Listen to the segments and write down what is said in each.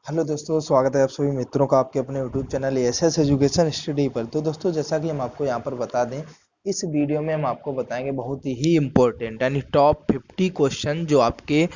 Hello दोस्तों, स्वागत है आप सभी मित्रों का आपके अपने YouTube channel SS education study पर। तो दोस्तों, जैसा कि हम आपको यहाँ पर बता दें, इस वीडियो में हम आपको बताएंगे बहुत ही इम्पोर्टेंट यानी टॉप 50 क्वेश्चन जो आपके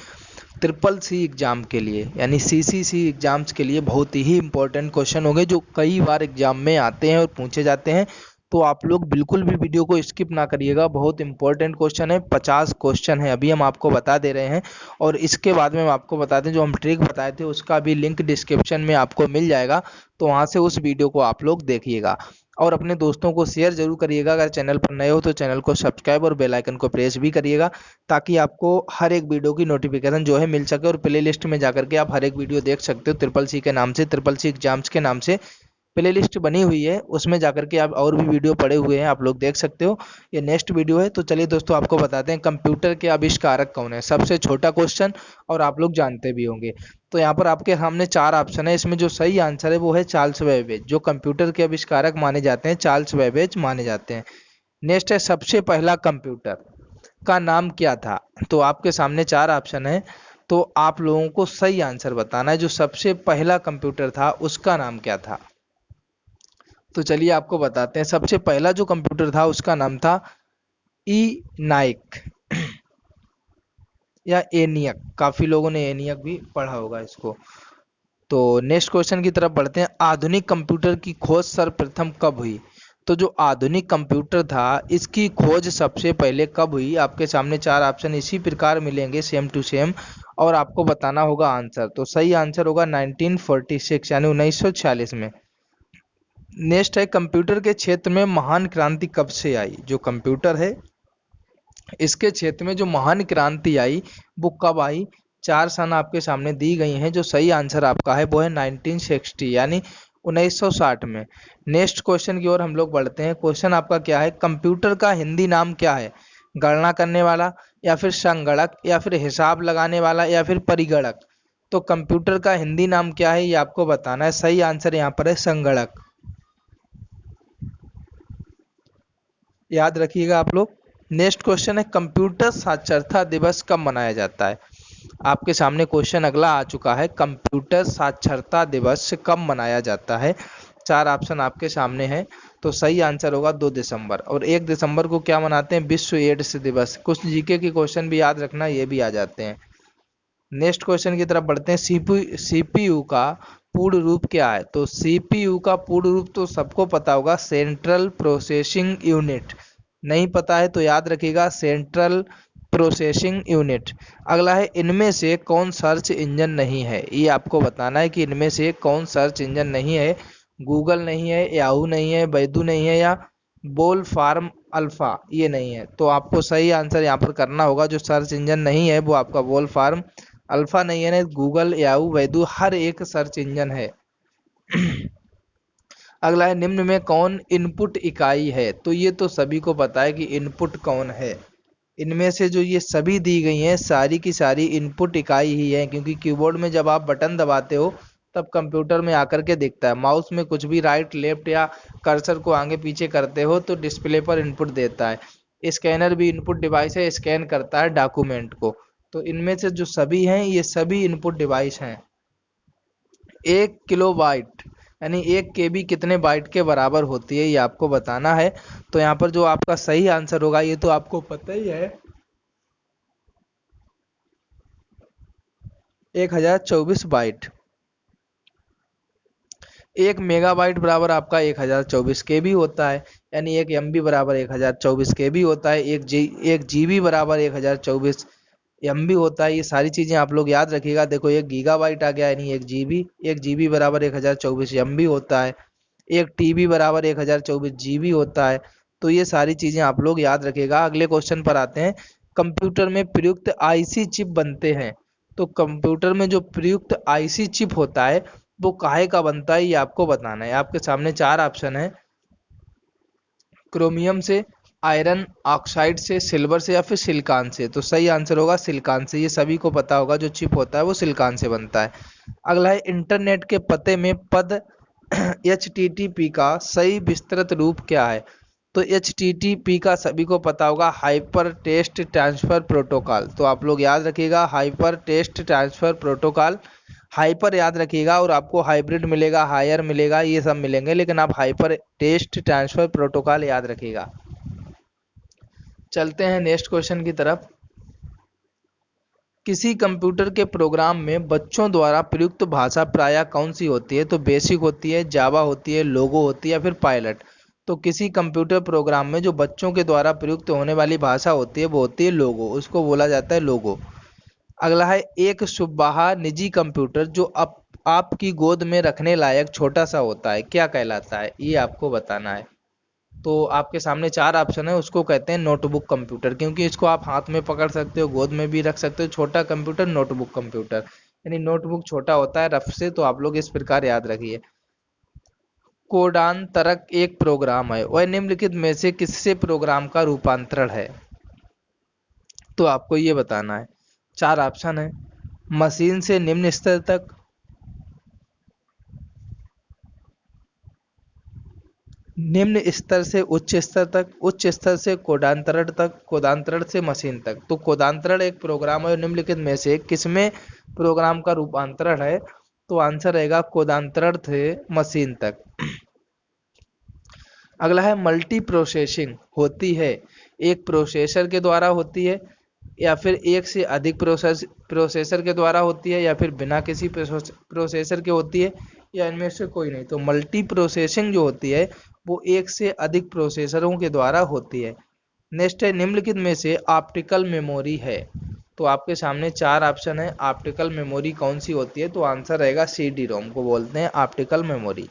ट्रिपल सी एग्जाम के लिए यानी सीसीसी एग्जाम्स के लिए बहुत ही इम्पोर्टेंट क्वेश्चन होंगे, जो कई बार एग्जाम में आते हैं और पूछे जाते हैं। तो आप लोग बिल्कुल भी वीडियो को स्किप ना करिएगा, बहुत इंपॉर्टेंट क्वेश्चन है। 50 क्वेश्चन है, अभी हम आपको बता दे रहे हैं। और इसके बाद में हम आपको बता दें, जो हम ट्रिक बताए थे उसका भी लिंक डिस्क्रिप्शन में आपको मिल जाएगा, तो वहां से उस वीडियो को आप लोग देखिएगा। और अपने दोस्तों को शेयर जरूर करिएगा। अगर चैनल पर नए हो तो चैनल को सब्सक्राइब और बेल आइकन को प्रेस भी करिएगा, ताकि आपको हर एक वीडियो की नोटिफिकेशन जो है मिल सके। और प्ले लिस्ट में जाकर के आप हर एक वीडियो देख सकते हो, ट्रिपल सी के नाम से, ट्रिपल सी एग्जाम्स के नाम से प्ले लिस्ट बनी हुई है, उसमें जाकर के आप और भी वीडियो पड़े हुए हैं, आप लोग देख सकते हो। ये नेक्स्ट वीडियो है। तो चलिए दोस्तों, आपको बताते हैं कंप्यूटर के आविष्कारक कौन है। सबसे छोटा क्वेश्चन और आप लोग जानते भी होंगे। तो यहाँ पर आपके सामने चार ऑप्शन है, इसमें जो सही आंसर है वो है चार्ल्स बेबेज। जो कंप्यूटर के आविष्कारक माने जाते हैं, चार्ल्स बेबेज माने जाते हैं। नेक्स्ट है, सबसे पहला कंप्यूटर का नाम क्या था। तो आपके सामने चार ऑप्शन है, तो आप लोगों को सही आंसर बताना है। जो सबसे पहला कंप्यूटर था उसका नाम क्या था। तो चलिए आपको बताते हैं। सबसे पहला जो कंप्यूटर था उसका नाम था ई नाइक या एनियक। काफी लोगों ने एनियक भी पढ़ा होगा इसको। तो नेक्स्ट क्वेश्चन की तरफ बढ़ते हैं। आधुनिक कंप्यूटर की खोज सर्वप्रथम कब हुई। तो जो आधुनिक कंप्यूटर था इसकी खोज सबसे पहले कब हुई। आपके सामने चार ऑप्शन इसी प्रकार मिलेंगे, सेम टू सेम, और आपको बताना होगा आंसर। तो सही आंसर होगा 1946 यानी 1946 में। नेक्स्ट है, कंप्यूटर के क्षेत्र में महान क्रांति कब से आई। जो कंप्यूटर है इसके क्षेत्र में जो महान क्रांति आई वो कब आई। चार सन आपके सामने दी गई हैं। जो सही आंसर आपका है वो है 1960 यानी 1960 में। नेक्स्ट क्वेश्चन की ओर हम लोग बढ़ते हैं। क्वेश्चन आपका क्या है, कंप्यूटर का हिंदी नाम क्या है। गणना करने वाला, या फिर संगणक, या फिर हिसाब लगाने वाला, या फिर परिगणक। तो कंप्यूटर का हिंदी नाम क्या है ये आपको बताना है। सही आंसर यहाँ पर है संगणक, याद रखिएगा आप लोग। नेक्स्ट क्वेश्चन है, कंप्यूटर साक्षरता दिवस कब मनाया जाता है। आपके सामने क्वेश्चन अगला आ चुका है, कंप्यूटर साक्षरता दिवस कब मनाया जाता है। चार ऑप्शन आपके सामने है। तो सही आंसर होगा 2 दिसंबर। और 1 दिसंबर को क्या मनाते हैं, विश्व एड्स दिवस। कुछ जीके के क्वेश्चन भी याद रखना, ये भी आ जाते हैं। नेक्स्ट क्वेश्चन की तरफ बढ़ते हैं। सीपीयू का पूर्ण रूप क्या है। तो सीपीयू का पूर्ण रूप तो सबको पता होगा, सेंट्रल प्रोसेसिंग यूनिट। नहीं पता है तो याद रखिएगा, सेंट्रल प्रोसेसिंग यूनिट। अगला है, इनमें से कौन सर्च इंजन नहीं है। ये आपको बताना है कि इनमें से कौन सर्च इंजन नहीं है। गूगल नहीं है, याहू नहीं है, बैदू नहीं है, या बोल फार्म अल्फा ये नहीं है। तो आपको सही आंसर यहाँ पर करना होगा। जो सर्च इंजन नहीं है वो आपका बोल फार्म अल्फा नहीं है। गूगल, याहू, बैदू हर एक सर्च इंजन है। अगला है, निम्न में कौन इनपुट इकाई है। तो ये तो सभी को पता है कि इनपुट कौन है। इनमें से जो ये सभी दी गई हैं सारी की सारी इनपुट इकाई ही है, क्योंकि कीबोर्ड में जब आप बटन दबाते हो तब कंप्यूटर में आकर के दिखता है। माउस में कुछ भी राइट लेफ्ट या कर्सर को आगे पीछे करते हो तो डिस्प्ले पर इनपुट देता है। स्कैनर भी इनपुट डिवाइस है, स्कैन करता है डॉक्यूमेंट को। तो इनमें से जो सभी हैं ये सभी इनपुट डिवाइस हैं। 1 किलोबाइट यानी 1 KB कितने बाइट के बराबर होती है ये आपको बताना है। तो यहाँ पर जो आपका सही आंसर होगा ये तो आपको पता ही है, 1024 बाइट। 1 मेगाबाइट बराबर आपका 1024 KB होता है। यानी 1 MB बराबर 1024 KB होता है। 1 GB बराबर 1024 MB होता है। ये सारी चीजें आप लोग याद रखिएगा। देखो, 1 गीगाबाइट आ गया यानी 1 GB। 1 GB बराबर 1024 MB होता है। 1 TB बराबर 1024 GB होता है। तो ये सारी चीजें आप लोग याद रखिएगा। अगले क्वेश्चन पर आते हैं। कंप्यूटर में प्रयुक्त आईसी चिप बनते हैं। तो कंप्यूटर में जो प्रयुक्त आईसी चिप होता है वो काहे का बनता है ये आपको बताना है। आपके सामने चार ऑप्शन है, क्रोमियम से, आयरन ऑक्साइड से, सिल्वर से, या फिर सिलिकॉन से। तो सही आंसर होगा सिलिकॉन से। ये सभी को पता होगा, जो चिप होता है वो सिलिकॉन से बनता है। अगला है, इंटरनेट के पते में पद HTTP का सही विस्तृत रूप क्या है। तो HTTP का सभी को पता होगा, हाइपर टेक्स्ट ट्रांसफर प्रोटोकॉल। तो आप लोग याद रखिएगा, hyper text transfer protocol. Hyper याद रखिएगा और आपको हाइब्रिड मिलेगा, हायर मिलेगा, ये सब मिलेंगे, लेकिन आप हाइपर टेस्ट ट्रांसफर प्रोटोकॉल याद रखिएगा। चलते हैं नेक्स्ट क्वेश्चन की तरफ। किसी कंप्यूटर के प्रोग्राम में बच्चों द्वारा प्रयुक्त भाषा प्रायः कौन सी होती है? तो बेसिक होती है, जावा होती है, लोगो होती है या फिर पायलट। तो किसी कंप्यूटर प्रोग्राम में जो बच्चों के द्वारा प्रयुक्त होने वाली भाषा होती है वो होती है लोगो, उसको बोला जाता है लोगो। अगला है एक सुबह निजी कंप्यूटर जो आपकी गोद में रखने लायक छोटा सा होता है, क्या कहलाता है? ये आपको बताना है। तो आपके सामने चार ऑप्शन है, उसको कहते हैं नोटबुक कंप्यूटर, क्योंकि इसको आप हाथ में पकड़ सकते हो, गोद में भी रख सकते हो। छोटा कंप्यूटर नोटबुक कंप्यूटर, यानी नोटबुक छोटा होता है रफ से, तो आप लोग इस प्रकार याद रखिए। कोडांतरक एक प्रोग्राम है, वह निम्नलिखित में से किससे प्रोग्राम का रूपांतरण है? तो आपको ये बताना है। चार ऑप्शन है, मशीन से निम्न स्तर तक, निम्न स्तर से उच्च स्तर तक, उच्च स्तर से कोडांतरण तक, कोदांतरण से मशीन तक। तो कोदांतरण एक प्रोग्राम है, निम्नलिखित में से किसमें प्रोग्राम का रूपांतरण है? तो आंसर रहेगा कोदांतरण से मशीन तक। अगला है मल्टी प्रोसेसिंग होती है एक प्रोसेसर के द्वारा होती है, या फिर एक से अधिक प्रोसेसर के द्वारा होती है, या फिर बिना किसी प्रोसेसर के होती है, या इनमें से कोई नहीं। तो मल्टी प्रोसेसिंग जो होती है वो एक से अधिक प्रोसेसरों के द्वारा होती है। नेक्स्ट है निम्नलिखित में से ऑप्टिकल मेमोरी है। तो आपके सामने चार ऑप्शन है, ऑप्टिकल मेमोरी कौन सी होती है? तो आंसर रहेगा सीडी रोम को बोलते हैं ऑप्टिकल मेमोरी।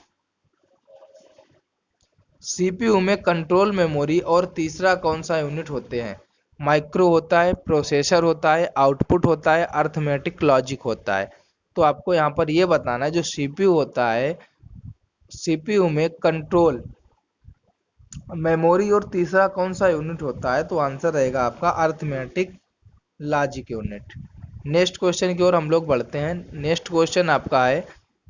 सीपीयू में कंट्रोल मेमोरी और तीसरा कौन सा यूनिट होते हैं? माइक्रो होता है, प्रोसेसर होता है, आउटपुट होता है, अर्थमेटिक लॉजिक होता है। तो आपको यहाँ पर ये बताना है, जो सीपीयू होता है, सीपीयू में कंट्रोल मेमोरी और तीसरा कौन सा यूनिट होता है? तो आंसर रहेगा आपका arithmetic logic unit. Next question की ओर हम लोग बढ़ते हैं। नेक्स्ट क्वेश्चन आपका है,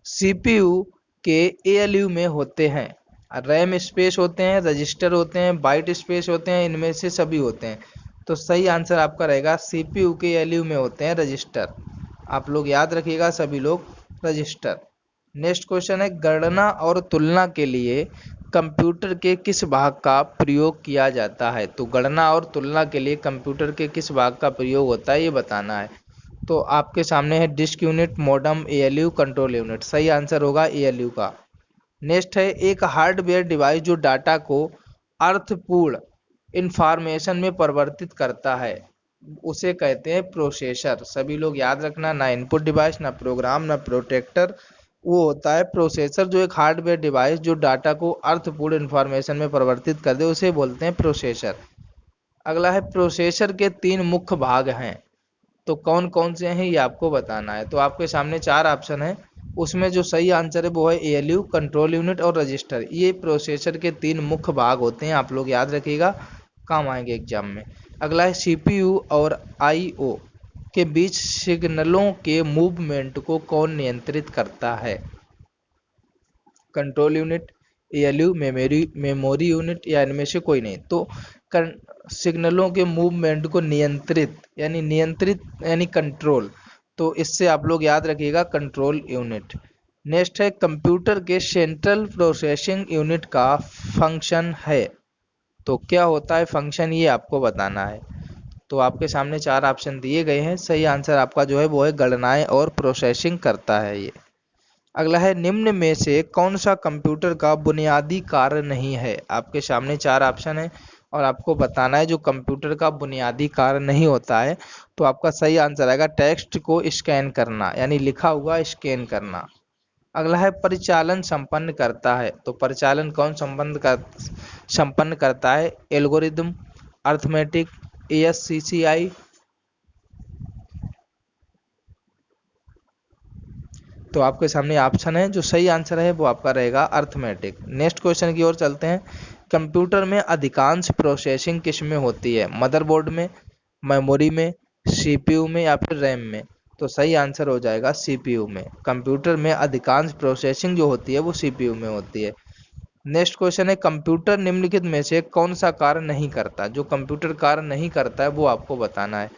सीपीयू के एएलयू में होते हैं रैम स्पेस होते हैं, रजिस्टर होते हैं, बाइट स्पेस होते हैं, इनमें से सभी होते हैं। तो सही आंसर आपका रहेगा सीपीयू के एएलयू में होते हैं रजिस्टर। आप लोग याद रखिएगा सभी लोग, रजिस्टर। नेक्स्ट क्वेश्चन है, गणना और तुलना के लिए कंप्यूटर के किस भाग का प्रयोग किया जाता है? तो गणना और तुलना के लिए कंप्यूटर के किस भाग का प्रयोग होता है, ये बताना है। तो आपके सामने है disk unit, modem, ALU, control unit. सही आंसर होगा एएलयू का। नेक्स्ट है एक हार्डवेयर डिवाइस जो डाटा को अर्थपूर्ण इंफॉर्मेशन में परिवर्तित करता है, उसे कहते हैं प्रोसेसर। सभी लोग याद रखना, ना इनपुट डिवाइस, ना प्रोग्राम, ना प्रोटेक्टर, वो होता है प्रोसेसर। जो एक हार्डवेयर डिवाइस जो डाटा को अर्थपूर्ण इंफॉर्मेशन में परिवर्तित कर दे, उसे बोलते हैं प्रोसेसर। अगला है प्रोसेसर के तीन मुख्य भाग हैं, तो कौन कौन से हैं ये आपको बताना है। तो आपके सामने चार ऑप्शन है, उसमें जो सही आंसर है वो है एएलयू, कंट्रोल यूनिट और रजिस्टर। ये प्रोसेसर के तीन मुख्य भाग होते हैं, आप लोग याद रखिएगा, काम आएंगे एग्जाम में। अगला है सीपीयू और आईओ के बीच सिग्नलों के मूवमेंट को कौन नियंत्रित करता है? Control unit, ALU, memory unit, या इनमें से कोई नहीं। तो सिग्नलों के मूवमेंट को नियंत्रित यानी कंट्रोल, तो इससे आप लोग याद रखिएगा कंट्रोल यूनिट। नेक्स्ट है कंप्यूटर के सेंट्रल प्रोसेसिंग यूनिट का फंक्शन है, तो क्या होता है फंक्शन, ये आपको बताना है। तो आपके सामने चार ऑप्शन दिए गए हैं, सही आंसर आपका जो है वो है गणनाएं और प्रोसेसिंग करता है ये। अगला है निम्न में से कौन सा कंप्यूटर का बुनियादी कार्य नहीं है? आपके सामने चार ऑप्शन है और आपको बताना है जो कंप्यूटर का बुनियादी कार्य नहीं होता है। तो आपका सही आंसर आएगा टेक्स्ट को स्कैन करना, यानी लिखा हुआ स्कैन करना। अगला है परिचालन संपन्न करता है, तो परिचालन कौन संपन्न करता है? Algorithm, arithmetic, ASCII. तो आपके सामने ऑप्शन है, जो सही आंसर है वो आपका रहेगा अर्थमेटिक। नेक्स्ट क्वेश्चन की ओर चलते हैं। कंप्यूटर में अधिकांश प्रोसेसिंग किस में होती है? मदरबोर्ड में, मेमोरी में, सीपीयू में, या फिर रैम में? तो सही आंसर हो जाएगा सीपीयू में। कंप्यूटर में अधिकांश प्रोसेसिंग जो होती है वो सीपीयू में होती है। नेक्स्ट क्वेश्चन है, कंप्यूटर निम्नलिखित में से कौन सा कार्य नहीं करता? जो कंप्यूटर कार्य नहीं करता है वो आपको बताना है।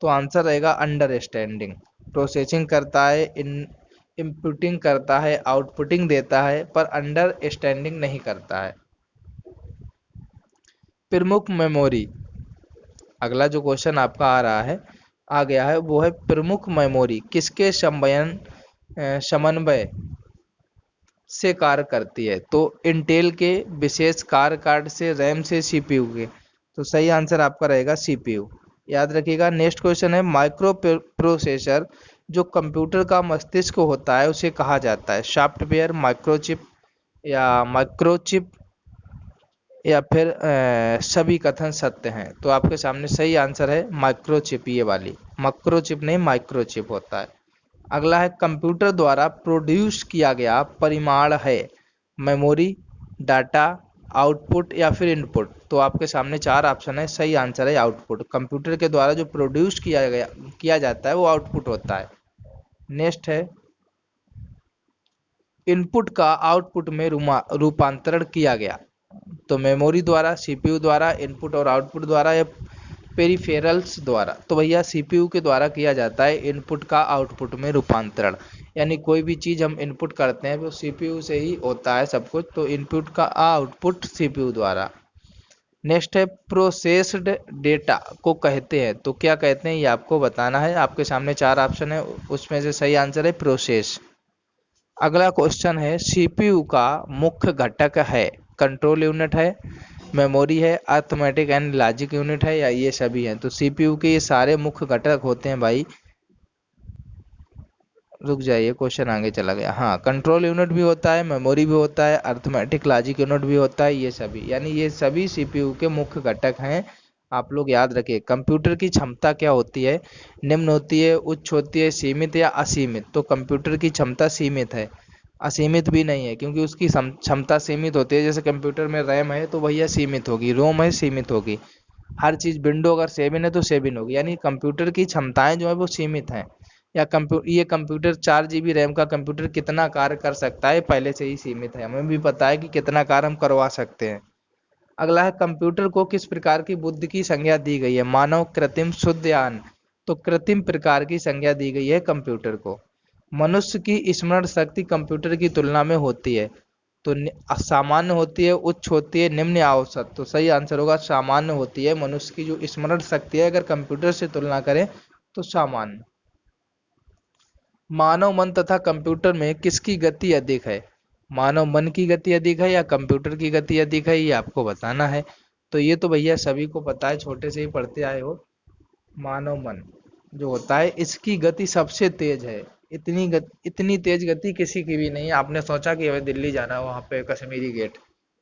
तो आंसर रहेगा अंडरस्टैंडिंग। प्रोसेसिंग करता है, इनपुटिंग करता है, आउटपुटिंग देता है, पर अंडरस्टैंडिंग नहीं करता है। प्रमुख मेमोरी, अगला जो क्वेश्चन आपका आ रहा है, आ गया है, वो है प्रमुख मेमोरी किसके समन्वय से कार्य करती है? तो इंटेल के विशेष कार्य कार्ड से, रैम से, सीपीयू के। तो सही आंसर आपका रहेगा सीपीयू। याद रखिएगा। नेक्स्ट क्वेश्चन है, माइक्रो प्रोसेसर जो कंप्यूटर का मस्तिष्क होता है उसे कहा जाता है? सॉफ्टवेयर, माइक्रोचिप, या माइक्रोचिप, या फिर सभी कथन सत्य हैं? तो आपके सामने सही आंसर है माइक्रोचिप, ये वाली। माइक्रोचिप नहीं, माइक्रोचिप होता है। अगला है, कंप्यूटर द्वारा प्रोड्यूस किया गया परिमाण है? मेमोरी, डाटा, आउटपुट, या फिर इनपुट? तो आपके सामने चार ऑप्शन है, सही आंसर है आउटपुट। कंप्यूटर के द्वारा जो प्रोड्यूस किया जाता है वो आउटपुट होता है। नेक्स्ट है, इनपुट का आउटपुट में रूपांतरण किया गया? तो मेमोरी द्वारा, सीपीयू द्वारा, इनपुट और आउटपुट द्वारा, या पेरिफेरल्स द्वारा? तो भैया सीपीयू के द्वारा किया जाता है इनपुट का आउटपुट में रूपांतरण। यानी कोई भी चीज़ हम इनपुट करते हैं वो सीपीयू से ही होता है सब कुछ, तो इनपुट का आउटपुट सीपीयू द्वारा। नेक्स्ट है, प्रोसेस्ड डेटा को कहते हैं? तो क्या कहते हैं ये आपको बताना है। आपके सामने चार ऑप्शन है, उसमें से सही आंसर है प्रोसेस। अगला क्वेश्चन है, सीपीयू का मुख्य घटक है? कंट्रोल यूनिट है, मेमोरी है, अर्थमेटिक एंड लॉजिक यूनिट है, या ये सभी हैं? तो सीपीयू के ये सारे मुख्य घटक होते हैं भाई। रुक जाइए, क्वेश्चन आगे चला गया। हाँ, कंट्रोल यूनिट भी होता है, मेमोरी भी होता है, अर्थमेटिक लॉजिक यूनिट भी होता है, ये सभी, यानी ये सभी सीपीयू के मुख्य घटक हैं। आप लोग याद रखिए। कंप्यूटर की क्षमता क्या होती है? निम्न होती है, उच्च होती है, सीमित या असीमित? तो कंप्यूटर की क्षमता सीमित है, असीमित भी नहीं है, क्योंकि उसकी क्षमता सीमित होती है। जैसे कंप्यूटर में रैम है तो भैया सीमित होगी, रोम है सीमित होगी, हर चीज़, विंडो अगर 7 है तो 7 होगी, यानी कंप्यूटर की क्षमताएं जो है वो सीमित हैं। या ये कंप्यूटर 4 GB रैम का कंप्यूटर कितना कार्य कर सकता है पहले से ही सीमित है, हमें भी पता है कि कितना कार्य हम करवा सकते हैं। अगला है, कंप्यूटर को किस प्रकार की बुद्धि की संज्ञा दी गई है? मानव, कृत्रिम, शुद्ध या अन्य? तो कृत्रिम प्रकार की संज्ञा दी गई है कंप्यूटर को। मनुष्य की स्मरण शक्ति कंप्यूटर की तुलना में होती है? तो सामान्य होती है, उच्च होती है, निम्न या औसत? तो सही आंसर होगा सामान्य होती है। मनुष्य की जो स्मरण शक्ति है अगर कंप्यूटर से तुलना करें तो सामान्य। मानव मन तथा कंप्यूटर में किसकी गति अधिक है? मानव मन की गति अधिक है या कंप्यूटर की गति अधिक है, ये आपको बताना है। तो ये तो भैया सभी को पता है, छोटे से ही पढ़ते आए हो। मानव मन जो होता है इसकी गति सबसे तेज है। इतनी तेज गति किसी की भी नहीं है। आपने सोचा कि हमें दिल्ली जाना है, वहाँ पे कश्मीरी गेट,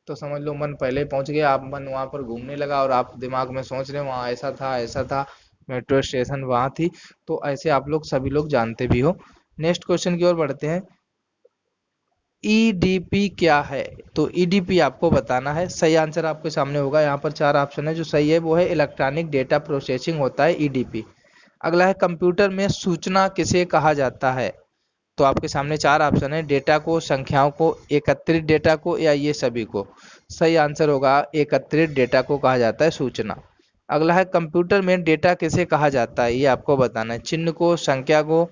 तो समझ लो मन पहले पहुंच गया, आप मन वहाँ पर घूमने लगा और आप दिमाग में सोच रहे हो वहाँ ऐसा था ऐसा था, मेट्रो स्टेशन वहाँ थी। तो ऐसे आप लोग सभी लोग जानते भी हो। नेक्स्ट क्वेश्चन की ओर बढ़ते हैं। ईडीपी क्या है? तो ईडीपी आपको बताना है। सही आंसर आपके सामने होगा, यहाँ पर चार ऑप्शन है, जो सही है वो है इलेक्ट्रॉनिक डेटा प्रोसेसिंग होता है ईडीपी। अगला है, कंप्यूटर में सूचना किसे कहा जाता है? तो आपके सामने चार ऑप्शन है, डेटा को, संख्याओं को, एकत्रित डेटा को, या ये सभी को? सही आंसर होगा एकत्रित डेटा को कहा जाता है सूचना। अगला है, कंप्यूटर में डेटा किसे कहा जाता है? ये आपको बताना है। चिन्ह को, संख्या को,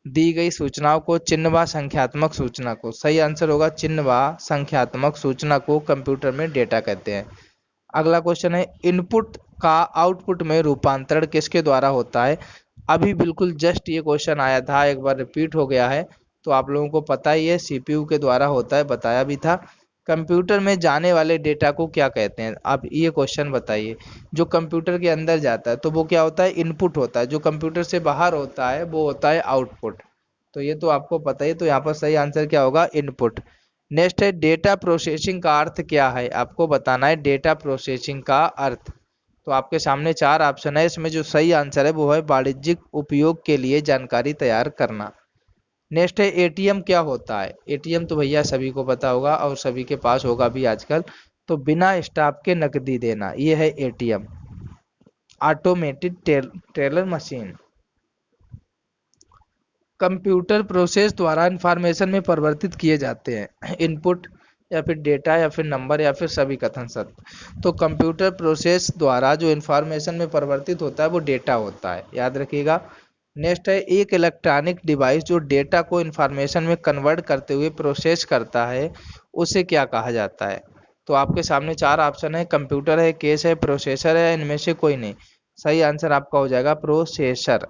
दी गई सूचनाओं को, चिन्ह व संख्यात्मक सूचना को? सही आंसर होगा चिन्ह व संख्यात्मक सूचना को कंप्यूटर में डेटा कहते हैं। अगला क्वेश्चन है, इनपुट का आउटपुट में रूपांतरण किसके द्वारा होता है? अभी बिल्कुल जस्ट ये क्वेश्चन आया था, एक बार रिपीट हो गया है, तो आप लोगों को पता ही है, सीपीयू के द्वारा होता है, बताया भी था। कंप्यूटर में जाने वाले डेटा को क्या कहते हैं? आप ये क्वेश्चन बताइए। जो कंप्यूटर के अंदर जाता है तो वो क्या होता है? इनपुट होता है। जो कंप्यूटर से बाहर होता है वो होता है आउटपुट। तो ये तो आपको पता ही, तो यहाँ पर सही आंसर क्या होगा? इनपुट। नेक्स्ट है, डेटा प्रोसेसिंग का अर्थ क्या है? आपको बताना है डेटा प्रोसेसिंग का अर्थ। तो आपके सामने चार ऑप्शन है, इसमें जो सही आंसर है वो है वाणिज्यिक उपयोग के लिए जानकारी तैयार करना। नेक्स्ट है, एटीएम क्या होता है? एटीएम तो भैया सभी को पता होगा और सभी के पास होगा भी आजकल। तो बिना स्टाफ के नकदी देना, ये है ATM, automated teller machine. Computer process द्वारा इंफॉर्मेशन में परिवर्तित किए जाते हैं इनपुट, या फिर डेटा, या फिर नंबर, या फिर सभी कथन सत्य? तो कंप्यूटर प्रोसेस द्वारा जो इंफॉर्मेशन में परिवर्तित होता है वो डेटा होता है, याद रखिएगा। नेक्स्ट है एक इलेक्ट्रॉनिक डिवाइस जो डेटा को इंफॉर्मेशन में कन्वर्ट करते हुए प्रोसेस करता है, उसे क्या कहा जाता है? तो आपके सामने चार ऑप्शन है, कंप्यूटर है, केस है, प्रोसेसर है, इनमें से कोई नहीं। सही आंसर आपका हो जाएगा प्रोसेसर।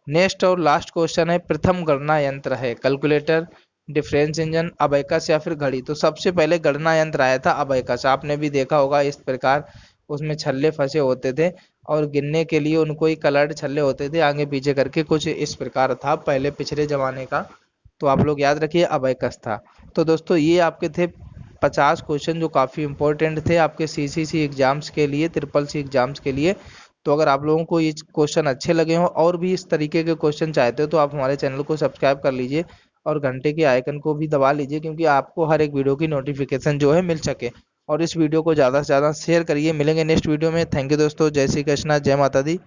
नेक्स्ट और लास्ट क्वेश्चन है, प्रथम गणना यंत्र है कैलकुलेटर, डिफरेंस इंजन, अबेकस या फिर घड़ी? तो सबसे पहले गणना यंत्र आया था अबेकस, आपने भी देखा होगा इस प्रकार उसमें छल्ले फंसे होते थे और गिनने के लिए उनको ही कलर्ड छल्ले होते थे आगे पीछे करके, कुछ इस प्रकार था पहले पिछले जमाने का। तो आप लोग याद रखिए अबेकस था। तो दोस्तों ये आपके थे 50 क्वेश्चन जो काफ़ी इंपॉर्टेंट थे आपके सीसीसी एग्जाम्स के लिए, ट्रिपल सी एग्जाम्स के लिए। तो अगर आप लोगों को ये क्वेश्चन अच्छे लगे हों और भी इस तरीके के क्वेश्चन चाहते हो तो आप हमारे चैनल को सब्सक्राइब कर लीजिए और घंटे के आइकन को भी दबा लीजिए, क्योंकि आपको हर एक वीडियो की नोटिफिकेशन जो है मिल सके। और इस वीडियो को ज़्यादा से ज़्यादा शेयर करिए। मिलेंगे नेक्स्ट वीडियो में। थैंक यू दोस्तों। जय श्री कृष्णा, जय माता दी।